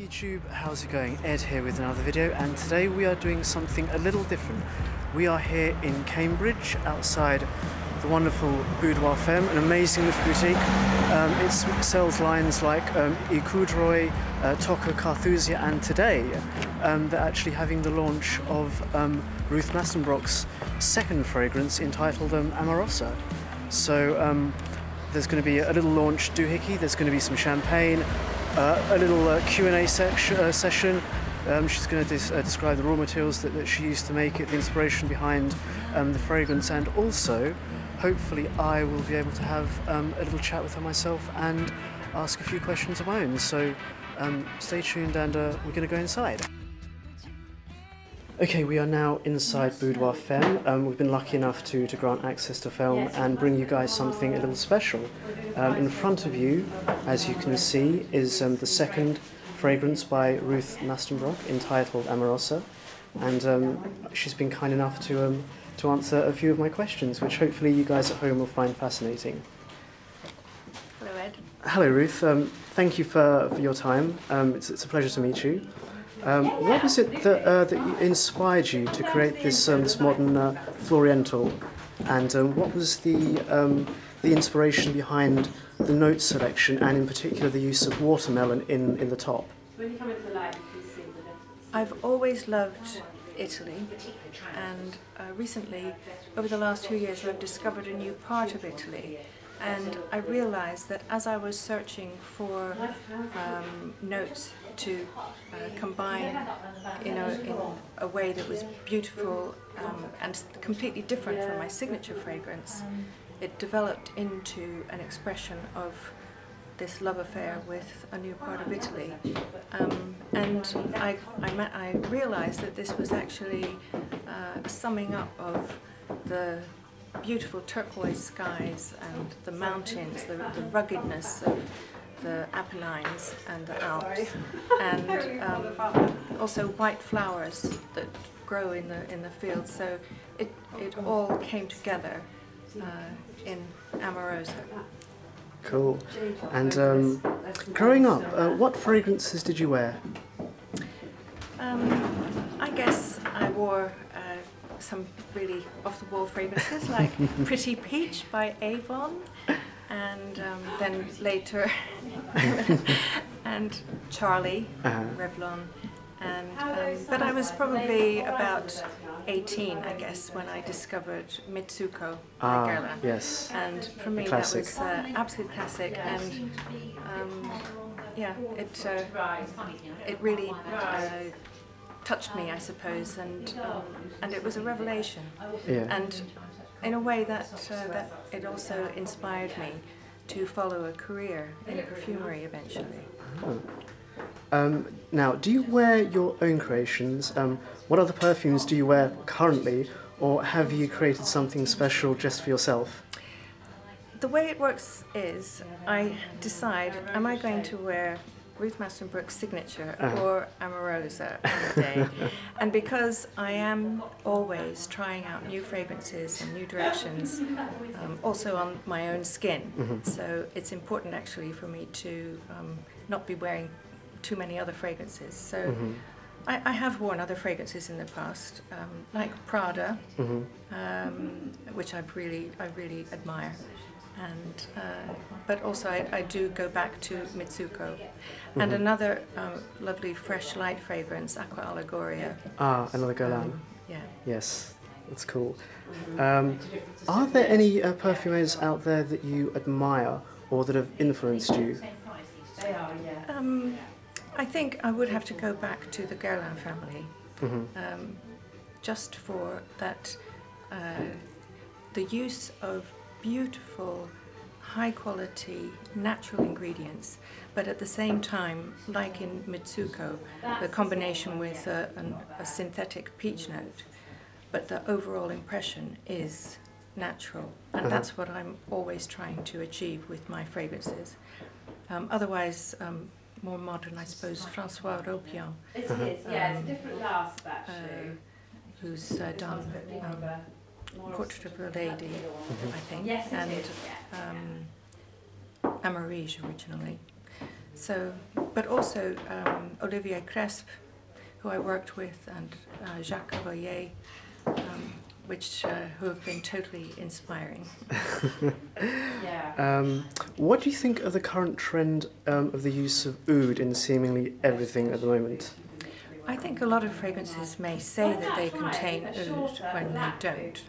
YouTube, how's it going? Ed here with another video, and today we are doing something a little different. We are here in Cambridge outside the wonderful Boudoir Femme, an amazing little boutique. It sells lines like coudray, tocca, carthusia, and today they're actually having the launch of Ruth Mastenbroek's second fragrance entitled Amorosa. So there's going to be a little launch doohickey, there's going to be some champagne, a little Q&A session. She's going to describe the raw materials that she used to make it, the inspiration behind the fragrance, and also, hopefully, I will be able to have a little chat with her myself and ask a few questions of my own. So stay tuned, and we're going to go inside. Okay, we are now inside Boudoir Femme. We've been lucky enough to grant access to film and bring you guys something a little special. In front of you, as you can see, is the second fragrance by Ruth Mastenbroek entitled Amorosa, and she's been kind enough to answer a few of my questions, which hopefully you guys at home will find fascinating. Hello, Ed. Hello, Ruth. Thank you for your time. It's a pleasure to meet you. What was it that inspired you to create this modern floriental, and what was the inspiration behind the note selection, and in particular the use of watermelon in the top? I've always loved Italy, and recently, over the last few years, I've discovered a new part of Italy. And I realized that as I was searching for notes to combine, in a way that was beautiful and completely different from my signature fragrance, it developed into an expression of this love affair with a new part of Italy. And I realized that this was actually a summing up of the beautiful turquoise skies and the mountains, the ruggedness of the Apennines and the Alps, and also white flowers that grow in the fields. So it all came together in Amorosa. Cool. And growing up, what fragrances did you wear? I guess I wore some really off-the-wall fragrances like Pretty Peach by Avon, and then later and Charlie, Revlon, and but I was probably about 18, I guess, when I discovered Mitsuko by Guerlain. Yes. And for me that was absolute classic, and yeah, it really touched me, I suppose, and it was a revelation. Yeah. And in a way that it also inspired me to follow a career in perfumery eventually. Oh. Now, do you wear your own creations? What other perfumes do you wear currently, or have you created something special just for yourself? The way it works is I decide, am I going to wear Ruth Mastenbroek's signature or Amorosa on the day? And because I am always trying out new fragrances and new directions, also on my own skin, so it's important actually for me to not be wearing too many other fragrances. So I have worn other fragrances in the past, like Prada, which I really admire. And but also I do go back to Mitsuko, and another lovely fresh light fragrance, Aqua Allegoria. Another Guerlain. Yeah. Yes, that's cool. Are there any perfumers out there that you admire or that have influenced you? I think I would have to go back to the Guerlain family, just for that the use of beautiful, high-quality, natural ingredients, but at the same time, like in Mitsuko, the combination with a synthetic peach note, but the overall impression is natural, and that's what I'm always trying to achieve with my fragrances. Otherwise, more modern, I suppose, François Ropion, It is, yeah, it's a different last batch. Who's done Portrait of a Lady, I think, and Amarige originally. So, but also Olivier Cresp, who I worked with, and Jacques Cavalier, who have been totally inspiring. What do you think of the current trend of the use of oud in seemingly everything at the moment? I think a lot of fragrances may say that they contain oud when they don't.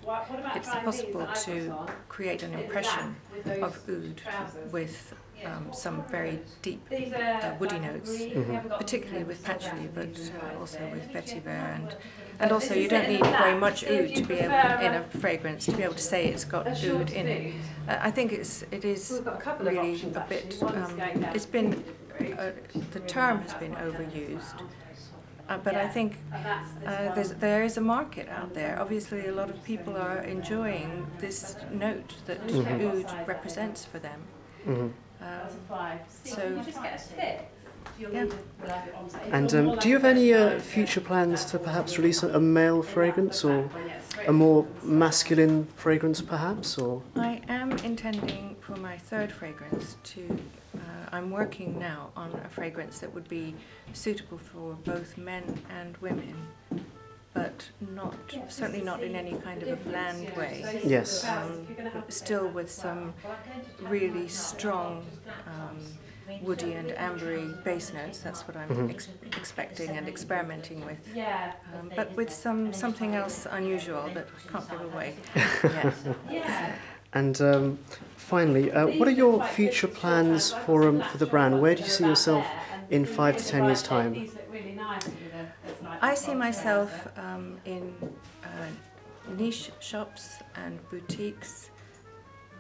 It's possible to create an impression of oud with some very deep woody notes, particularly with patchouli, but also with vetiver, and also you don't need very much oud to be able, in a fragrance, to be able to say it's got oud in it. I think it is really a bit. It's been the term has been overused. But I think there is a market out there. Obviously, a lot of people are enjoying this note that oud represents for them. So, yeah. And do you have any future plans to perhaps release a male fragrance or a more masculine fragrance, perhaps? Or I am intending for my third fragrance to. I'm working now on a fragrance that would be suitable for both men and women, but certainly not in any kind of a bland way. Yes. Still with some really strong woody and ambery base notes. That's what I'm expecting and experimenting with. But with something else unusual that I can't give away yet. And finally, what are your future plans for the brand? Where do you see yourself in 5 to 10 years' time? I see myself in niche shops and boutiques,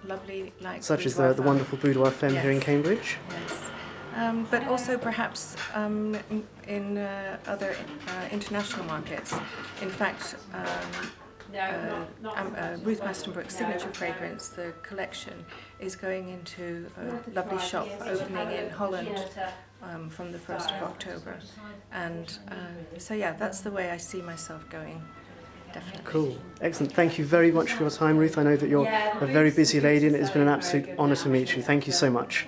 lovely like such as the wonderful Boudoir Femme here in Cambridge? Yes. But also perhaps in other international markets. In fact, Ruth Mastenbroek's signature fragrance, the collection, is going into a lovely shop opening in Holland from the 1st of October. And so yeah, that's the way I see myself going, definitely. Cool. Excellent. Thank you very much for your time, Ruth. I know that you're a very busy lady and it has been an absolute honour to meet you. Thank you so much.